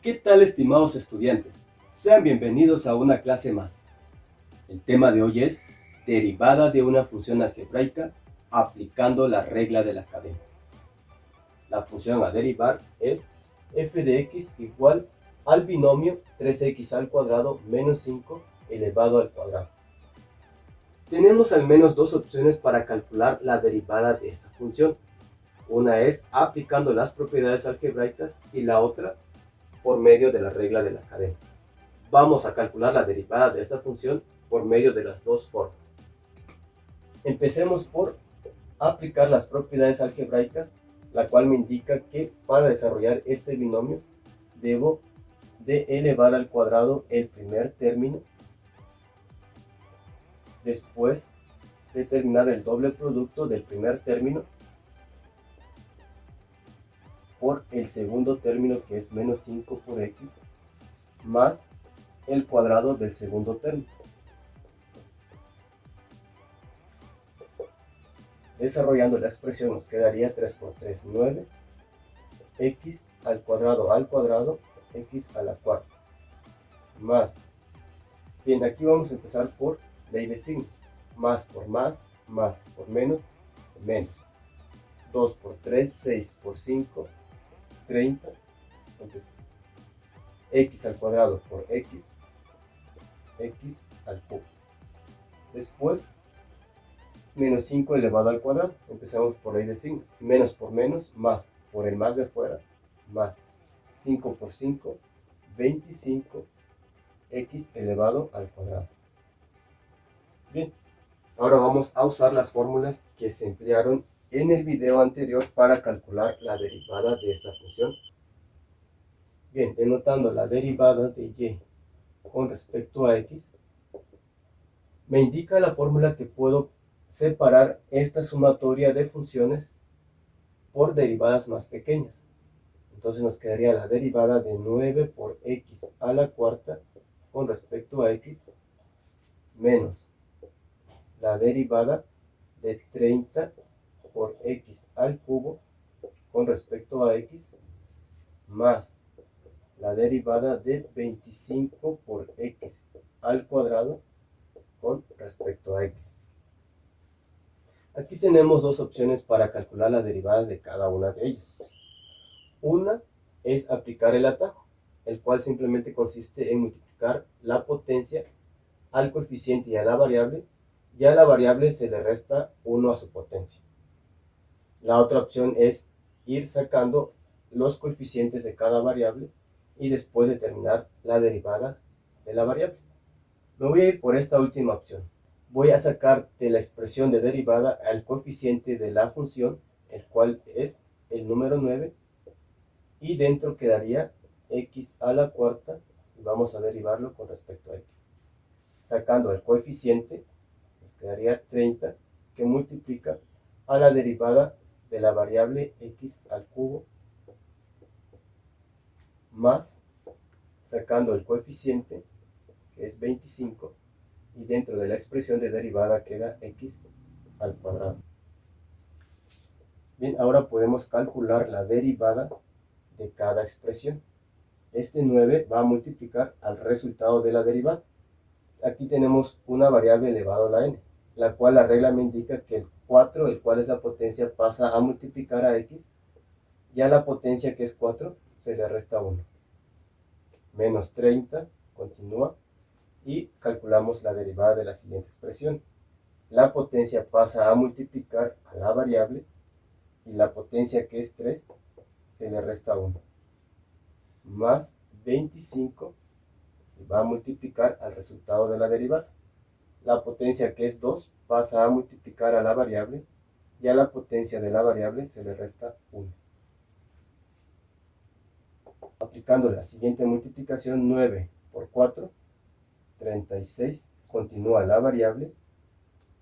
¿Qué tal, estimados estudiantes? Sean bienvenidos a una clase más. El tema de hoy es derivada de una función algebraica aplicando la regla de la cadena. La función a derivar es f de x igual al binomio 3x al cuadrado menos 5 elevado al cuadrado. Tenemos al menos dos opciones para calcular la derivada de esta función. Una es aplicando las propiedades algebraicas y la otra por medio de la regla de la cadena. Vamos a calcular la derivada de esta función por medio de las dos formas. Empecemos por aplicar las propiedades algebraicas, la cual me indica que para desarrollar este binomio debo de elevar al cuadrado el primer término, después determinar el doble producto del primer término por el segundo término, que es menos 5 por x, más el cuadrado del segundo término. Desarrollando la expresión nos quedaría 3 por 3, 9, x al cuadrado, x a la cuarta, más. Bien, aquí vamos a empezar por ley de signos. Más por más por menos, menos. 2 por 3, 6 por 5, 30. Entonces, x al cuadrado por x, x al cubo. Después, menos 5 elevado al cuadrado. Empezamos por ley de signos. Menos por menos, más por el más de fuera, más 5 por 5, 25, x elevado al cuadrado. Bien, ahora vamos a usar las fórmulas que se emplearon en el video anterior para calcular la derivada de esta función. Bien, denotando la derivada de y con respecto a x, me indica la fórmula que puedo separar esta sumatoria de funciones por derivadas más pequeñas. Entonces nos quedaría la derivada de 9 por x a la cuarta con respecto a x, menos la derivada de 30 por x al cubo con respecto a x, más la derivada de 25 por x al cuadrado con respecto a x. Aquí tenemos dos opciones para calcular las derivadas de cada una de ellas. Una es aplicar el atajo, el cual simplemente consiste en multiplicar la potencia al coeficiente y a la variable, y a la variable se le resta 1 a su potencia. La otra opción es ir sacando los coeficientes de cada variable y después determinar la derivada de la variable. Me voy a ir por esta última opción. Voy a sacar de la expresión de derivada al coeficiente de la función, el cual es el número 9, y dentro quedaría x a la cuarta, y vamos a derivarlo con respecto a x. Sacando el coeficiente, nos quedaría 30, que multiplica a la derivada de la variable x al cubo, más, sacando el coeficiente, que es 25, y dentro de la expresión de derivada queda x al cuadrado. Bien, ahora podemos calcular la derivada de cada expresión. Este 9 va a multiplicar al resultado de la derivada. Aquí tenemos una variable elevado a la n, la cual la regla me indica que el 4, el cual es la potencia, pasa a multiplicar a x, y a la potencia, que es 4, se le resta 1. Menos 30, continúa, y calculamos la derivada de la siguiente expresión. La potencia pasa a multiplicar a la variable, y la potencia, que es 3, se le resta 1. Más 25, y va a multiplicar al resultado de la derivada. La potencia, que es 2, pasa a multiplicar a la variable, y a la potencia de la variable se le resta 1. Aplicando la siguiente multiplicación, 9 por 4, 36, continúa la variable,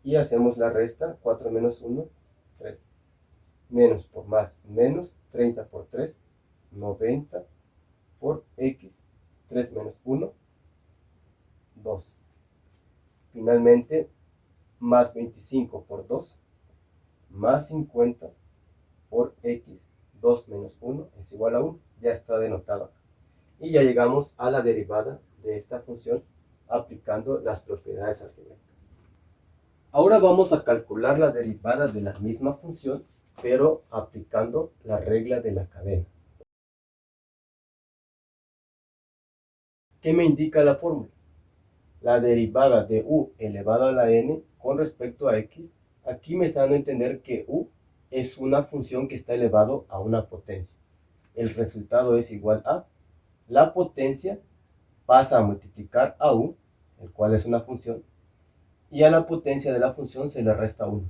y hacemos la resta, 4 menos 1, 3. Menos por más, menos 30 por 3, 90 por x, 3 menos 1, 2. Finalmente, más 25 por 2, más 50 por x, 2 menos 1 es igual a 1. Ya está denotado acá. Y ya llegamos a la derivada de esta función aplicando las propiedades algebraicas. Ahora vamos a calcular la derivada de la misma función, pero aplicando la regla de la cadena. ¿Qué me indica la fórmula? La derivada de u elevado a la n con respecto a x. Aquí me está dando a entender que u es una función que está elevado a una potencia. El resultado es igual a la potencia pasa a multiplicar a u, el cual es una función, y a la potencia de la función se le resta 1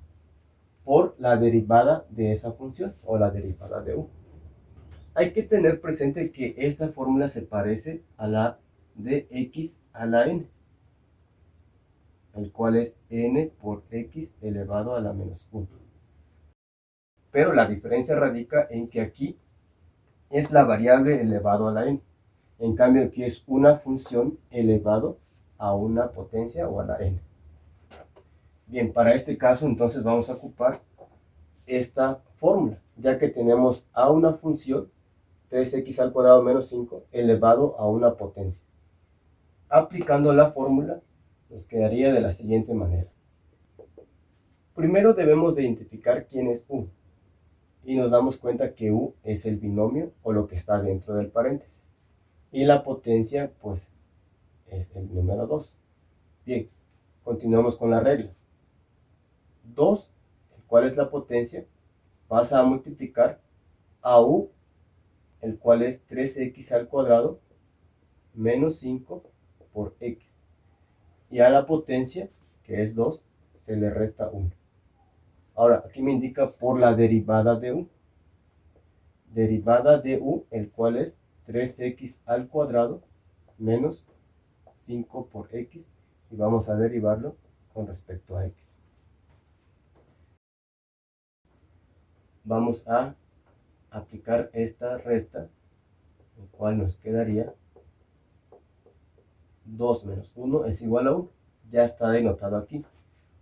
por la derivada de esa función o la derivada de u. Hay que tener presente que esta fórmula se parece a la de x a la n, el cual es n por x elevado a la menos 1. Pero la diferencia radica en que aquí es la variable elevado a la n. En cambio aquí es una función elevado a una potencia o a la n. Bien, para este caso entonces vamos a ocupar esta fórmula, ya que tenemos a una función 3x al cuadrado menos 5 elevado a una potencia. Aplicando la fórmula nos quedaría de la siguiente manera. Primero debemos de identificar quién es u, y nos damos cuenta que u es el binomio o lo que está dentro del paréntesis, y la potencia pues es el número 2. Bien, continuamos con la regla. 2, el cual es la potencia, pasa a multiplicar a u, el cual es 3x al cuadrado menos 5 por x. Y a la potencia, que es 2, se le resta 1. Ahora, aquí me indica por la derivada de u. Derivada de u, el cual es 3x al cuadrado menos 5 por x. Y vamos a derivarlo con respecto a x. Vamos a aplicar esta resta, el cual nos quedaría 2 menos 1 es igual a 1. Ya está denotado aquí.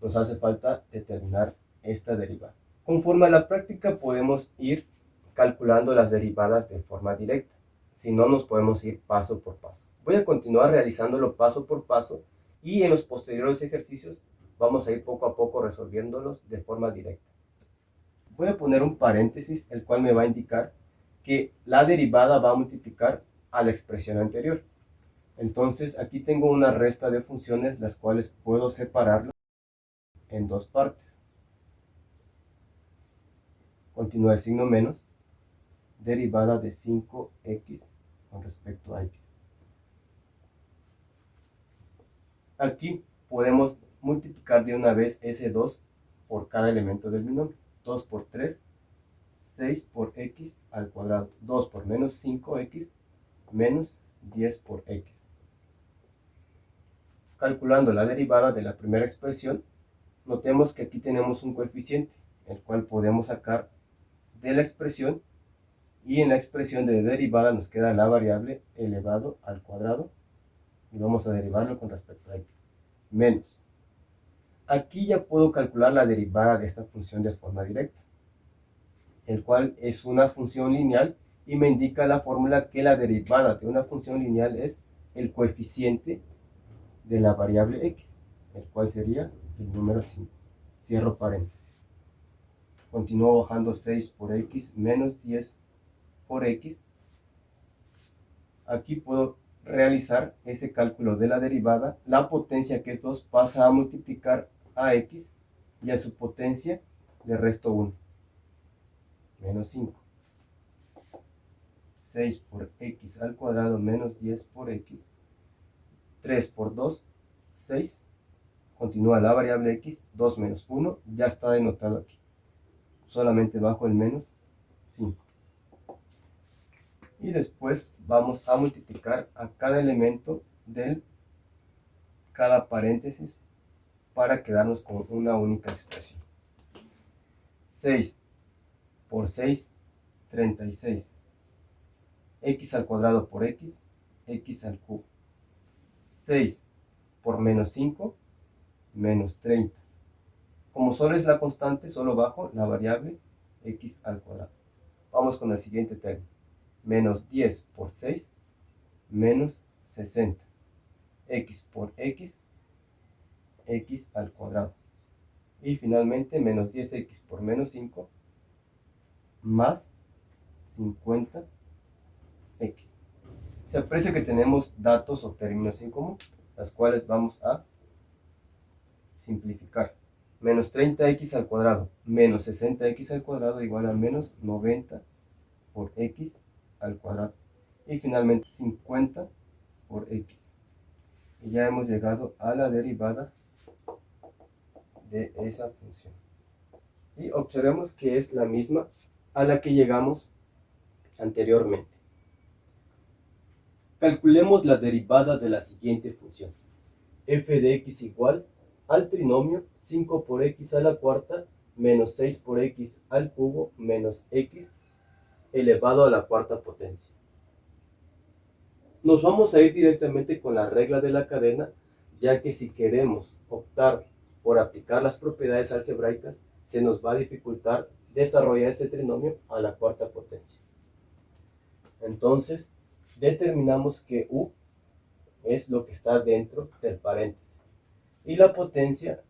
Nos hace falta determinar esta derivada. Conforme a la práctica podemos ir calculando las derivadas de forma directa. Si no, nos podemos ir paso por paso. Voy a continuar realizándolo paso por paso y en los posteriores ejercicios vamos a ir poco a poco resolviéndolos de forma directa. Voy a poner un paréntesis, el cual me va a indicar que la derivada va a multiplicar a la expresión anterior. Entonces aquí tengo una resta de funciones, las cuales puedo separarlo en dos partes. Continúa el signo menos, derivada de 5x con respecto a x. Aquí podemos multiplicar de una vez ese 2 por cada elemento del binomio. 2 por 3, 6 por x al cuadrado. 2 por menos 5x menos 10 por x. Calculando la derivada de la primera expresión, notemos que aquí tenemos un coeficiente, el cual podemos sacar de la expresión, y en la expresión de derivada nos queda la variable elevado al cuadrado, y vamos a derivarlo con respecto a x, menos. Aquí ya puedo calcular la derivada de esta función de forma directa, el cual es una función lineal, y me indica la fórmula que la derivada de una función lineal es el coeficiente de la variable x, el cual sería el número 5. Cierro paréntesis. Continúo bajando 6 por x menos 10 por x. Aquí puedo realizar ese cálculo de la derivada. La potencia, que es 2, pasa a multiplicar a x, y a su potencia le resto 1. Menos 5. 6 por x al cuadrado menos 10 por x. 3 por 2, 6. Continúa la variable x, 2 menos 1, ya está denotado aquí. Solamente bajo el menos 5. Y después vamos a multiplicar a cada elemento de cada paréntesis para quedarnos con una única expresión. 6 por 6, 36. X al cuadrado por x, x al cubo. 6 por menos 5, menos 30. Como solo es la constante, solo bajo la variable x al cuadrado. Vamos con el siguiente término. Menos 10 por 6, menos 60. X por x, x al cuadrado. Y finalmente menos 10x por menos 5 más 50x. Se aprecia que tenemos datos o términos en común, las cuales vamos a simplificar. Menos 30x al cuadrado menos 60x al cuadrado igual a menos 90 por x al cuadrado. Y finalmente 50 por x. Y ya hemos llegado a la derivada de esa función. Y observemos que es la misma a la que llegamos anteriormente. Calculemos la derivada de la siguiente función. F de x igual al trinomio 5 por x a la cuarta menos 6 por x al cubo menos x elevado a la cuarta potencia. Nos vamos a ir directamente con la regla de la cadena, ya que si queremos optar por aplicar las propiedades algebraicas, se nos va a dificultar desarrollar este trinomio a la cuarta potencia. Entonces, determinamos que u es lo que está dentro del paréntesis y la potencia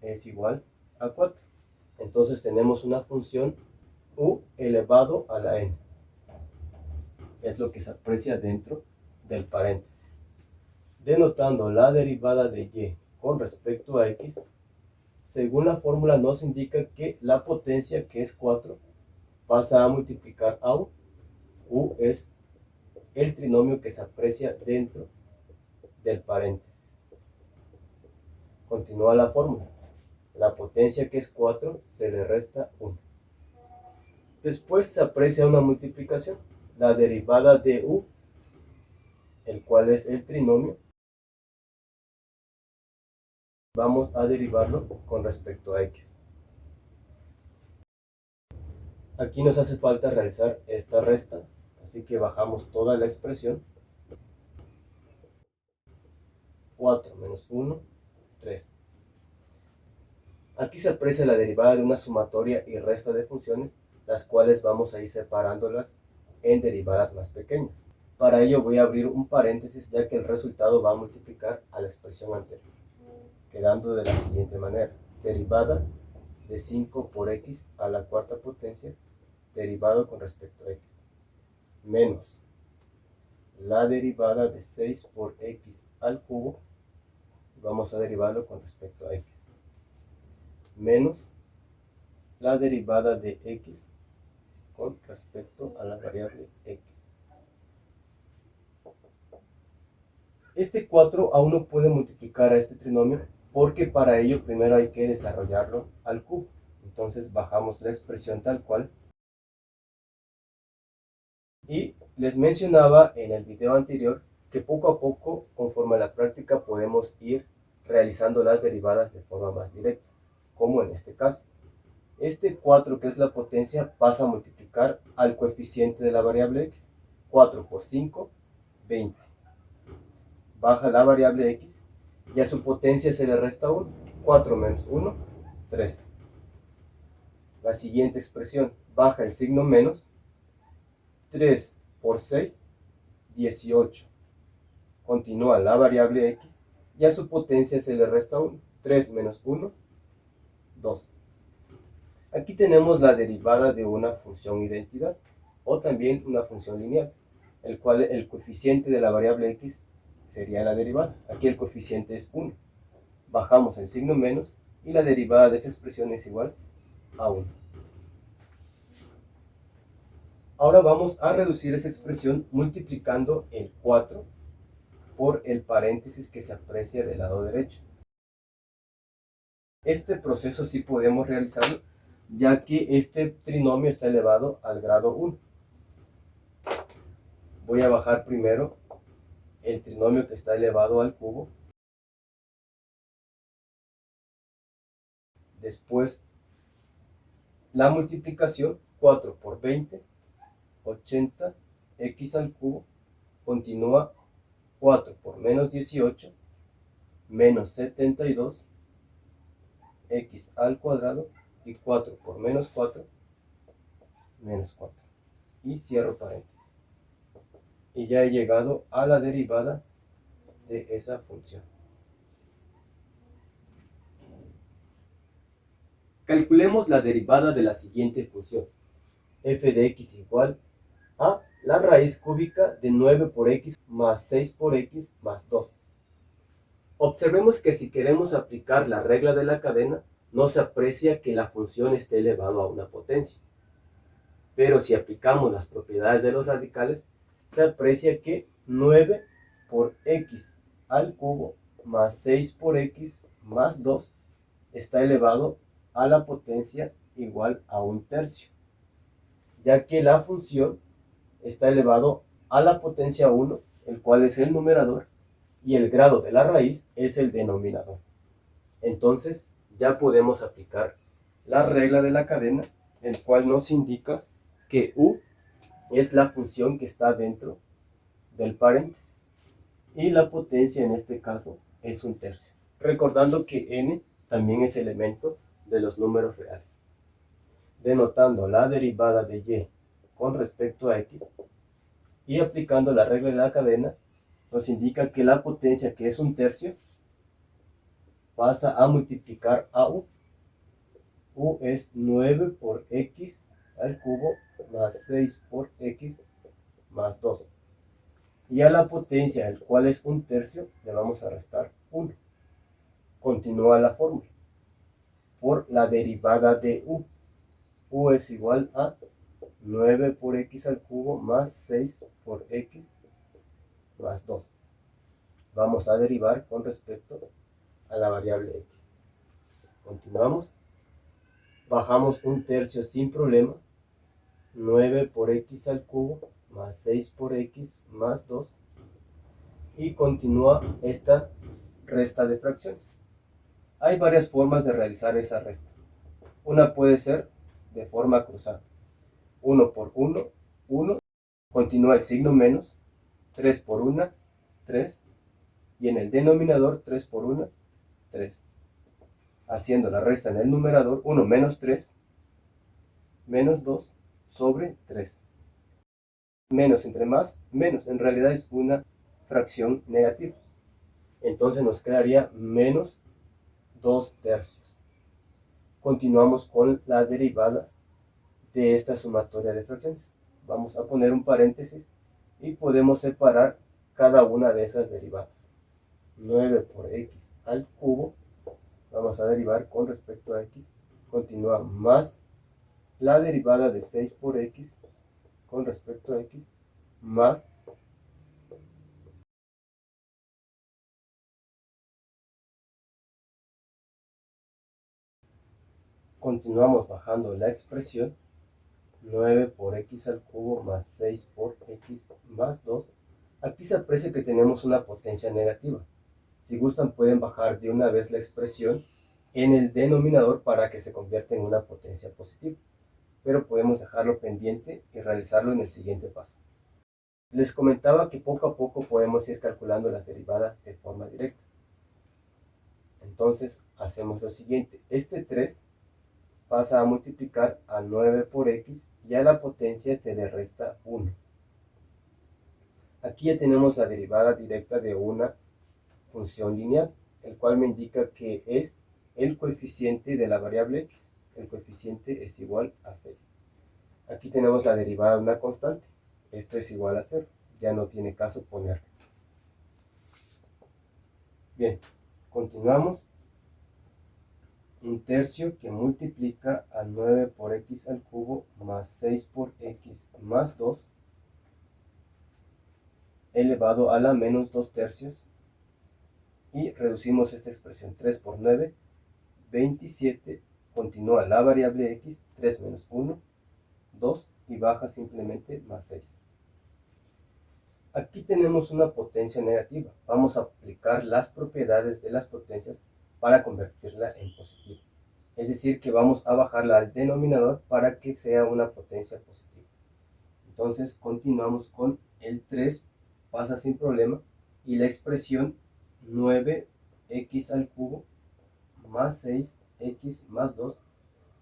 es igual a 4. Entonces tenemos una función u elevado a la n. Es lo que se aprecia dentro del paréntesis. Denotando la derivada de y con respecto a x, según la fórmula nos indica que la potencia, que es 4, pasa a multiplicar a u. U es el trinomio que se aprecia dentro del paréntesis. Continúa la fórmula. La potencia, que es 4, se le resta 1. Después se aprecia una multiplicación. La derivada de u, el cual es el trinomio, vamos a derivarlo con respecto a x. Aquí nos hace falta realizar esta resta, así que bajamos toda la expresión. 4 menos 1, 3. Aquí se aprecia la derivada de una sumatoria y resta de funciones, las cuales vamos a ir separándolas en derivadas más pequeñas. Para ello voy a abrir un paréntesis, ya que el resultado va a multiplicar a la expresión anterior, quedando de la siguiente manera. Derivada de 5 por x a la cuarta potencia, derivado con respecto a x, menos la derivada de 6 por x al cubo, vamos a derivarlo con respecto a x, menos la derivada de x con respecto a la variable x. Este 4 aún no puede multiplicar a este trinomio, porque para ello primero hay que desarrollarlo al cubo. Entonces bajamos la expresión tal cual. Y les mencionaba en el video anterior que poco a poco, conforme a la práctica, podemos ir realizando las derivadas de forma más directa, como en este caso. Este 4, que es la potencia, pasa a multiplicar al coeficiente de la variable x. 4 por 5, 20. Baja la variable x y a su potencia se le resta 1. 4 menos 1, 3. La siguiente expresión, baja el signo menos. 3 por 6, 18. Continúa la variable x y a su potencia se le resta 1. 3 menos 1, 2. Aquí tenemos la derivada de una función identidad o también una función lineal, el cual el coeficiente de la variable x sería la derivada. Aquí el coeficiente es 1. Bajamos el signo menos y la derivada de esta expresión es igual a 1. Ahora vamos a reducir esa expresión multiplicando el 4 por el paréntesis que se aprecia del lado derecho. Este proceso sí podemos realizarlo, ya que este trinomio está elevado al grado 1. Voy a bajar primero el trinomio que está elevado al cubo. Después la multiplicación, 4 por 20, 80, x al cubo. Continúa 4 por menos 18, menos 72, x al cuadrado. Y 4 por menos 4, menos 4. Y cierro paréntesis. y ya he llegado a la derivada de esa función. Calculemos la derivada de la siguiente función. F de x igual a la raíz cúbica de 9 por x más 6 por x más 2. Observemos que si queremos aplicar la regla de la cadena, no se aprecia que la función esté elevado a una potencia. Pero si aplicamos las propiedades de los radicales, se aprecia que 9 por x al cubo más 6 por x más 2 está elevado a la potencia igual a un tercio, ya que la función está elevado a la potencia 1, el cual es el numerador, y el grado de la raíz es el denominador. Entonces ya podemos aplicar la regla de la cadena, el cual nos indica que u es la función que está dentro del paréntesis y la potencia en este caso es un tercio, recordando que n también es elemento de los números reales, denotando la derivada de y con respecto a x y aplicando la regla de la cadena nos indica que la potencia, que es un tercio, pasa a multiplicar a u. U es 9 por x al cubo más 6 por x más 2. Y a la potencia, el cual es un tercio, le vamos a restar 1. Continúa la fórmula. Por la derivada de u. U es igual a 9 por x al cubo más 6 por x más 2. Vamos a derivar con respecto a la variable x. Continuamos. Bajamos un tercio sin problema. 9 por x al cubo más 6 por x más 2. Y continúa esta resta de fracciones. Hay varias formas de realizar esa resta. Una puede ser de forma cruzada. 1 por 1, 1. Continúa el signo menos. 3 por 1, 3. Y en el denominador 3 por 1, 3. Haciendo la resta en el numerador, 1 menos 3, menos 2 sobre 3. Menos entre más, menos. En realidad es una fracción negativa. Entonces nos quedaría menos 2 tercios. Continuamos con la derivada de esta sumatoria de fracciones. Vamos a poner un paréntesis y podemos separar cada una de esas derivadas. 9 por x al cubo, vamos a derivar con respecto a x, continúa más la derivada de 6 por x con respecto a x, más continuamos bajando la expresión 9 por x al cubo más 6 por x más 2. Aquí se aprecia que tenemos una potencia negativa. Si gustan pueden bajar de una vez la expresión en el denominador para que se convierta en una potencia positiva. Pero podemos dejarlo pendiente y realizarlo en el siguiente paso. Les comentaba que poco a poco podemos ir calculando las derivadas de forma directa. Entonces hacemos lo siguiente. Este 3 pasa a multiplicar a 9 por x y a la potencia se le resta 1. Aquí ya tenemos la derivada directa de una función lineal, el cual me indica que es el coeficiente de la variable x. El coeficiente es igual a 6. Aquí tenemos la derivada de una constante. Esto es igual a 0. Ya no tiene caso ponerlo. Bien, continuamos. Un tercio que multiplica a 9 por x al cubo más 6 por x más 2 elevado a la menos 2 tercios. Y reducimos esta expresión. 3 por 9, 27. Continúa la variable x, 3 menos 1, 2, y baja simplemente más 6. Aquí tenemos una potencia negativa. Vamos a aplicar las propiedades de las potencias para convertirla en positiva. Es decir, que vamos a bajarla al denominador para que sea una potencia positiva. Entonces continuamos con el 3, pasa sin problema, y la expresión 9x al cubo más 6x más 2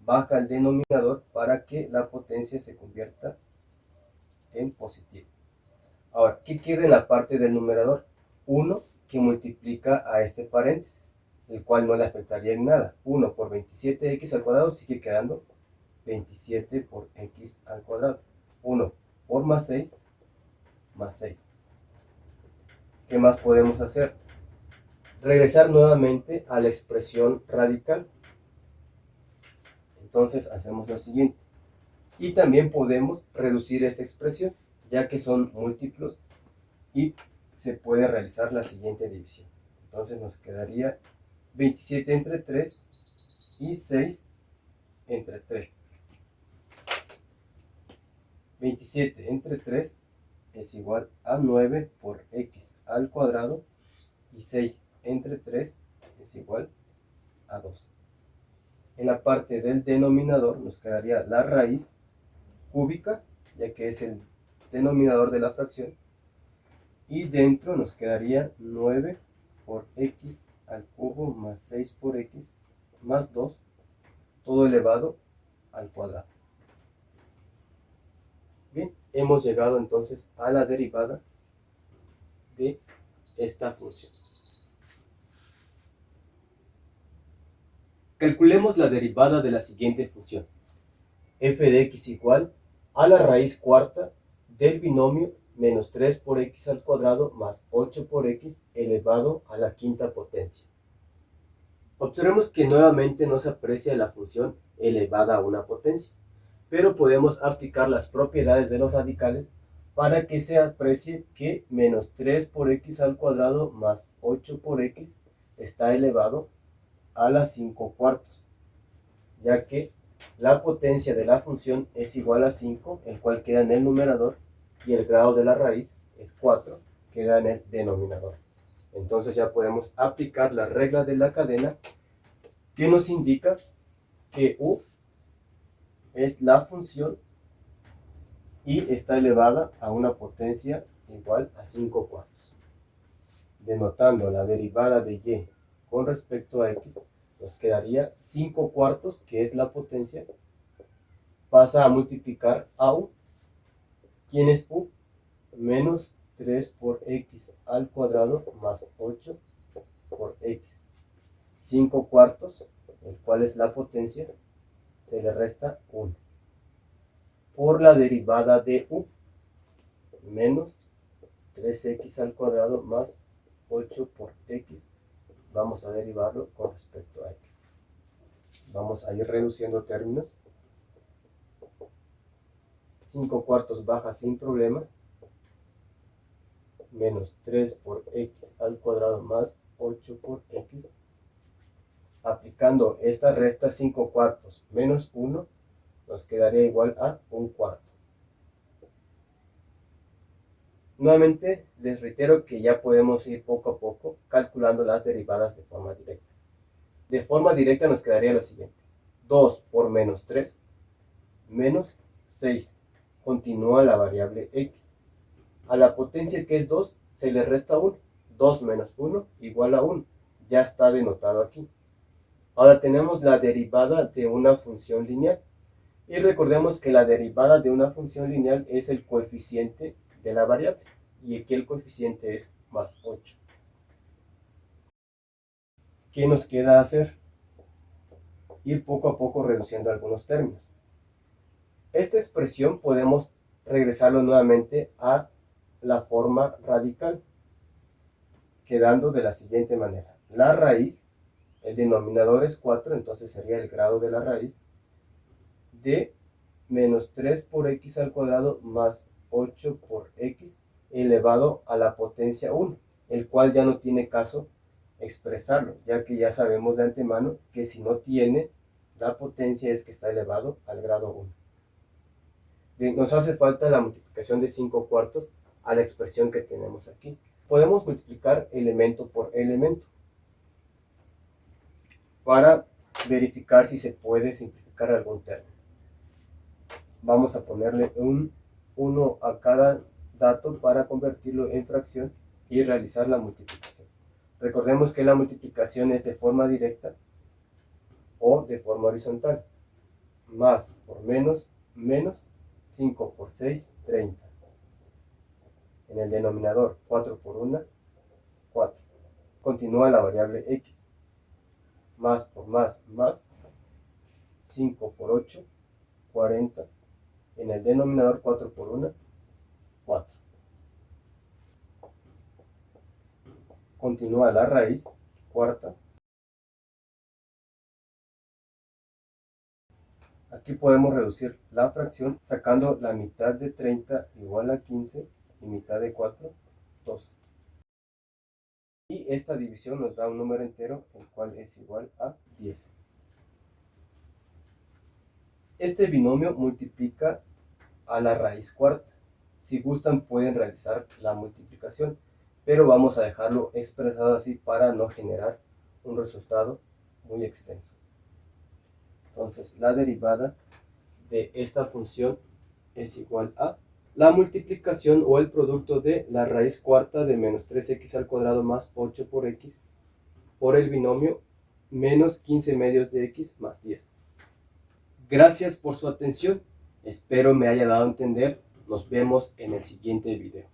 baja al denominador para que la potencia se convierta en positiva. Ahora, ¿qué queda en la parte del numerador? 1 que multiplica a este paréntesis, el cual no le afectaría en nada. 1 por 27x al cuadrado sigue quedando 27 por x al cuadrado. 1 por más 6, más 6. ¿Qué más podemos hacer? Regresar nuevamente a la expresión radical. Entonces hacemos lo siguiente. Y también podemos reducir esta expresión, ya que son múltiplos, y se puede realizar la siguiente división. Entonces nos quedaría 27 entre 3 y 6 entre 3. 27 entre 3 es igual a 9 por x al cuadrado y 6 entre 3 es igual a 2. En la parte del denominador nos quedaría la raíz cúbica, ya que es el denominador de la fracción, y dentro nos quedaría 9 por x al cubo más 6 por x más 2, todo elevado al cuadrado. Bien, hemos llegado entonces a la derivada de esta función. Calculemos la derivada de la siguiente función. F de x igual a la raíz cuarta del binomio menos 3 por x al cuadrado más 8 por x elevado a la quinta potencia. Observemos que nuevamente no se aprecia la función elevada a una potencia, pero podemos aplicar las propiedades de los radicales para que se aprecie que menos 3 por x al cuadrado más 8 por x está elevado a la 5 cuartos, ya que la potencia de la función es igual a 5, el cual queda en el numerador, y el grado de la raíz es 4, queda en el denominador. Entonces ya podemos aplicar la regla de la cadena, que nos indica que u es la función y está elevada a una potencia igual a 5 cuartos. Denotando la derivada de y con respecto a x, nos quedaría 5 cuartos, que es la potencia, pasa a multiplicar a u. ¿Quién es u? Menos 3 por x al cuadrado más 8 por x. 5 cuartos, el cual es la potencia, se le resta 1. Por la derivada de u, menos 3x al cuadrado más 8 por x, vamos a derivarlo con respecto a x. Vamos a ir reduciendo términos. 5 cuartos baja sin problema, menos 3 por x al cuadrado más 8 por x. Aplicando esta resta, 5 cuartos menos 1 nos quedaría igual a 1 cuarto. Nuevamente les reitero que ya podemos ir poco a poco calculando las derivadas de forma directa. De forma directa nos quedaría lo siguiente: 2 por menos 3 menos 6. Continúa la variable x. A la potencia, que es 2, se le resta 1. 2 menos 1 igual a 1. Ya está denotado aquí. Ahora tenemos la derivada de una función lineal. Y recordemos que la derivada de una función lineal es el coeficiente de la variable. Y aquí el coeficiente es más 8. ¿Qué nos queda hacer? Ir poco a poco reduciendo algunos términos. Esta expresión podemos regresarlo nuevamente a la forma radical, quedando de la siguiente manera. La raíz, el denominador es 4, entonces sería el grado de la raíz de menos 3 por x al cuadrado más 8 por x elevado a la potencia 1, el cual ya no tiene caso expresarlo, ya que ya sabemos de antemano que si no tiene la potencia es que está elevado al grado 1. Bien, nos hace falta la multiplicación de 5 cuartos a la expresión que tenemos aquí. Podemos multiplicar elemento por elemento para verificar si se puede simplificar algún término. Vamos a ponerle un 1 a cada dato para convertirlo en fracción y realizar la multiplicación. Recordemos que la multiplicación es de forma directa o de forma horizontal. Más por menos, menos 5 por 6, 30. En el denominador 4 por 1, 4. Continúa la variable x. Más por más, 5 por 8, 40. En el denominador 4 por 1, 4. Continúa la raíz cuarta. Aquí podemos reducir la fracción sacando la mitad de 30 igual a 15 y mitad de 4, 2. Y esta división nos da un número entero, el cual es igual a 10. Este binomio multiplica a la raíz cuarta. Si gustan pueden realizar la multiplicación, pero vamos a dejarlo expresado así para no generar un resultado muy extenso. Entonces la derivada de esta función es igual a la multiplicación o el producto de la raíz cuarta de menos 3x al cuadrado más 8 por x por el binomio menos 15 medios de x más 10. Gracias por su atención. Espero me haya dado a entender. Nos vemos en el siguiente video.